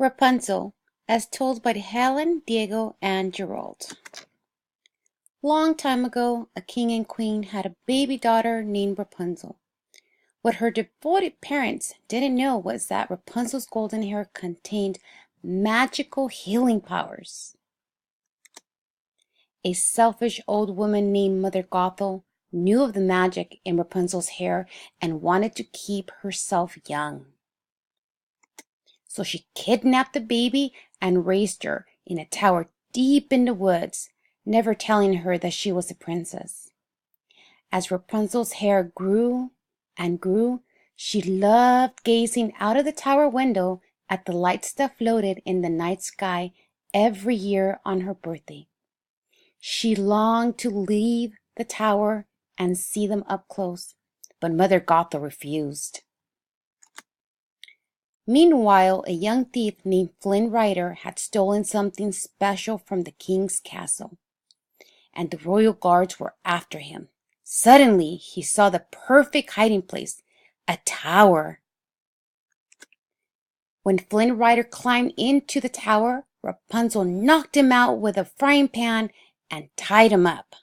Rapunzel, as told by Helen, Diego, and Gerald. Long time ago, a king and queen had a baby daughter named Rapunzel. What her devoted parents didn't know was that Rapunzel's golden hair contained magical healing powers. A selfish old woman named Mother Gothel knew of the magic in Rapunzel's hair and wanted to keep herself young. So she kidnapped the baby and raised her in a tower deep in the woods, never telling her that she was a princess. As Rapunzel's hair grew and grew, she loved gazing out of the tower window at the lights that floated in the night sky every year on her birthday. She longed to leave the tower and see them up close, but Mother Gothel refused. Meanwhile, a young thief named Flynn Rider had stolen something special from the king's castle, and the royal guards were after him. Suddenly, he saw the perfect hiding place, a tower. When Flynn Rider climbed into the tower, Rapunzel knocked him out with a frying pan and tied him up.